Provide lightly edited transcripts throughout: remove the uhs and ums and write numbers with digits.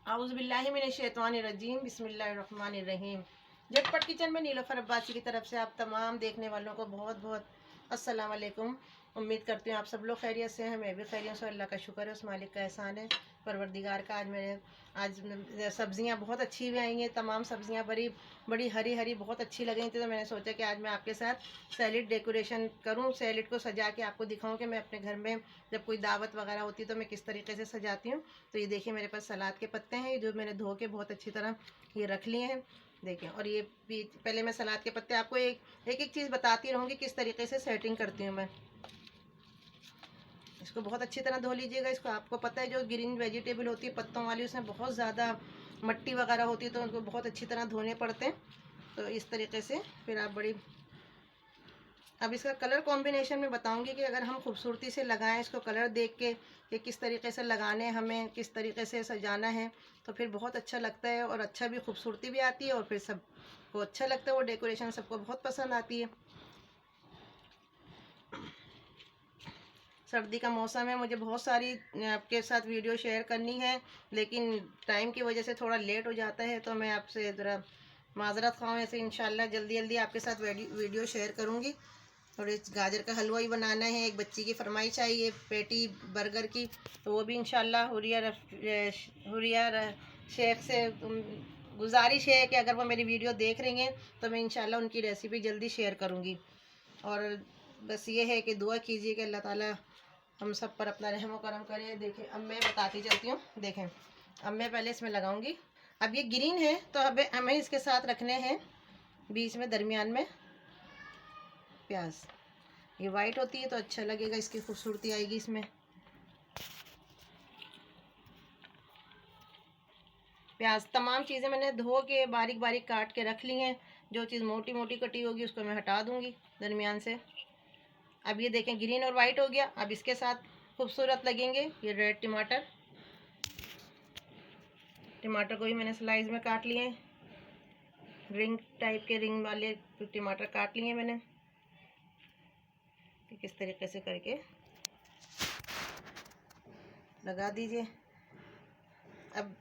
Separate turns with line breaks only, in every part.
औज़ुबिल्लाहिमिनश्शैतानिर्रजीम बिस्मिल्लाहिर्रहमानिर्रहीम। झटपट किचन में नीलोफर अब्बासी की तरफ से आप तमाम देखने वालों को बहुत बहुत अस्सलाम वालेकुम। उम्मीद करती हूँ आप सब लोग खैरियत से हैं, मैं भी खैरियत से। अल्लाह का शुक्र है, उस मालिक का एहसान है, परवरदिगार का। आज सब्ज़ियाँ बहुत अच्छी भी आई हैं, तमाम सब्ज़ियाँ बड़ी बड़ी हरी हरी बहुत अच्छी लग रही थी। तो मैंने सोचा कि आज मैं आपके साथ सैलेड डेकोरेशन करूँ, सैलेड को सजा के आपको दिखाऊँ कि मैं अपने घर में जब कोई दावत वगैरह होती है तो मैं किस तरीके से सजाती हूँ। तो ये देखिए मेरे पास सलाद के पत्ते हैं जो मैंने धो के बहुत अच्छी तरह ये रख लिए हैं, देखिए। और ये पहले मैं सलाद के पत्ते आपको एक एक चीज़ बताती रहूँगी किस तरीके से सेटिंग करती हूँ मैं। इसको बहुत अच्छी तरह धो लीजिएगा। इसको आपको पता है जो ग्रीन वेजिटेबल होती है पत्तों वाली, उसमें बहुत ज़्यादा मट्टी वगैरह होती है, तो उनको बहुत अच्छी तरह धोने पड़ते हैं। तो इस तरीके से फिर आप अब इसका कलर कॉम्बिनेशन में बताऊंगी कि अगर हम खूबसूरती से लगाएं, इसको कलर देख के कि किस तरीके से लगाने, हमें किस तरीके से सजाना है, तो फिर बहुत अच्छा लगता है और अच्छा भी खूबसूरती भी आती है और फिर सबको अच्छा लगता है। वो डेकोरेशन सबको बहुत पसंद आती है। सर्दी का मौसम है, मुझे बहुत सारी आपके साथ वीडियो शेयर करनी है, लेकिन टाइम की वजह से थोड़ा लेट हो जाता है, तो मैं आपसे ज़रा माजरत खाऊँ। ऐसे इंशाल्लाह जल्दी जल्दी आपके साथ वीडियो शेयर करूँगी। और इस गाजर का हलवा ही बनाना है, एक बच्ची की फरमाइश आई है पेटी बर्गर की, तो वो भी इंशाल्लाह हुरिया शेख से गुजारिश है कि अगर वो मेरी वीडियो देख रही हैं तो मैं इंशाल्लाह उनकी रेसिपी जल्दी शेयर करूँगी। और बस ये है कि दुआ कीजिए कि अल्लाह ताला हम सब पर अपना रहम व करम करे। देखें अब मैं बताती चलती हूँ। देखें अब मैं पहले इसमें लगाऊंगी। अब ये ग्रीन है तो अब हमें इसके साथ रखने हैं बीच में दरमियान में प्याज। ये वाइट होती है तो अच्छा लगेगा, इसकी खूबसूरती आएगी इसमें। प्याज तमाम चीज़ें मैंने धो के बारीक बारीक काट के रख ली हैं। जो चीज़ मोटी मोटी कटी होगी उसको मैं हटा दूंगी दरमियान से। अब ये देखें ग्रीन और वाइट हो गया। अब इसके साथ खूबसूरत लगेंगे ये रेड टमाटर। टमाटर को भी मैंने स्लाइस में काट लिए, रिंग टाइप के रिंग वाले टमाटर काट लिए मैंने। किस तरीके से करके लगा दीजिए। अब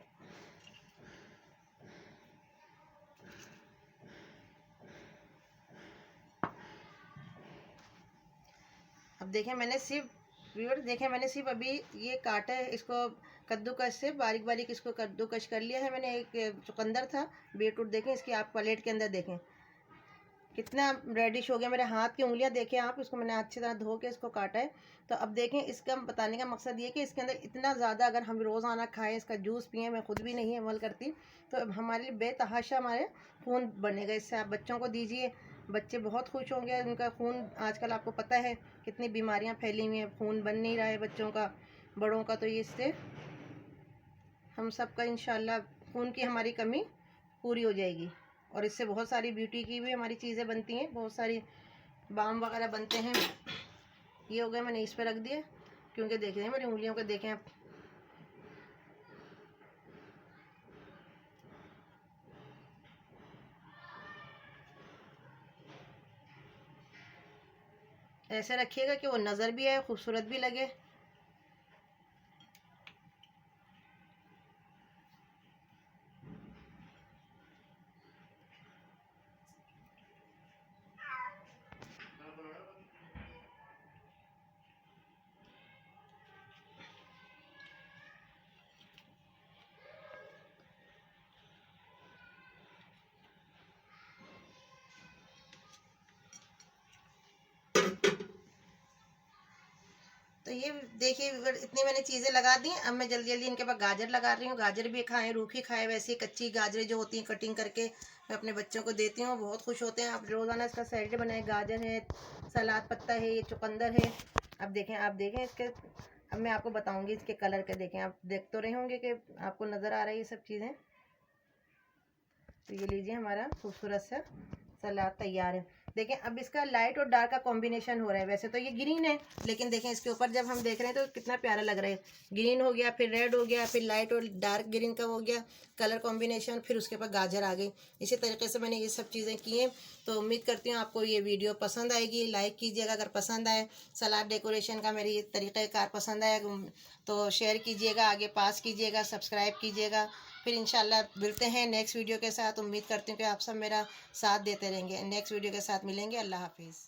देखें मैंने सिर्फ अभी ये काटा है, इसको कद्दूकस से बारीक बारीक इसको कद्दूकस कर लिया है मैंने। एक चुकंदर था, बीटरूट, देखें इसकी आप प्लेट के अंदर देखें कितना रेडिश हो गया। मेरे हाथ की उंगलियां देखें आप, इसको मैंने अच्छी तरह धो के इसको काटा है। तो अब देखें इसका बताने का मकसद ये कि इसके अंदर इतना ज़्यादा अगर हम रोज़ाना खाएं, इसका जूस पिएं, मैं खुद भी नहीं अमल करती, तो हमारे लिए बेतहाशा हमारे खून बनेगा। इससे आप बच्चों को दीजिए, बच्चे बहुत खुश होंगे। उनका खून आजकल आपको पता है कितनी बीमारियां फैली हुई हैं, खून बन नहीं रहा है बच्चों का, बड़ों का। तो इससे हम सब का इंशाल्लाह खून की हमारी कमी पूरी हो जाएगी। और इससे बहुत सारी ब्यूटी की भी हमारी चीज़ें बनती हैं, बहुत सारी बाम वगैरह बनते हैं। ये हो गए, मैंने इस पर रख दिए क्योंकि देख रहे हैं मेरी उंगलियों को, देखें आप। ऐसे रखिएगा कि वो नज़र भी आए, खूबसूरत भी लगे। तो ये देखिए इतनी मैंने चीज़ें लगा दी। अब मैं जल्दी जल्दी इनके पास गाजर लगा रही हूँ। गाजर भी खाएं, रूखी खाएं, वैसे कच्ची गाजरें जो होती हैं कटिंग करके मैं अपने बच्चों को देती हूँ, बहुत खुश होते हैं। आप रोज़ाना इसका सैलेड बनाए, गाजर है, सलाद पत्ता है, ये चुकंदर है। अब देखें, आप देखें इसके, अब मैं आपको बताऊँगी इसके कलर के। देखें आप देख तो रहे होंगे कि आपको नज़र आ रही है ये सब चीज़ें। तो ये लीजिए हमारा खूबसूरत सा सलाद तैयार है। देखें अब इसका लाइट और डार्क का कॉम्बिनेशन हो रहा है। वैसे तो ये ग्रीन है, लेकिन देखें इसके ऊपर जब हम देख रहे हैं तो कितना प्यारा लग रहा है। ग्रीन हो गया, फिर रेड हो गया, फिर लाइट और डार्क ग्रीन का हो गया कलर कॉम्बिनेशन, फिर उसके ऊपर गाजर आ गई। इसी तरीके से मैंने ये सब चीज़ें की हैं। तो उम्मीद करती हूँ आपको ये वीडियो पसंद आएगी। लाइक कीजिएगा अगर पसंद आए। सलाद डेकोरेशन का मेरी ये तरीक़ाकार पसंद आया तो शेयर कीजिएगा, आगे पास कीजिएगा, सब्सक्राइब कीजिएगा। फिर इंशाल्लाह मिलते हैं नेक्स्ट वीडियो के साथ। उम्मीद करती हूँ कि आप सब मेरा साथ देते रहेंगे। नेक्स्ट वीडियो के साथ मिलेंगे। अल्लाह हाफिज़।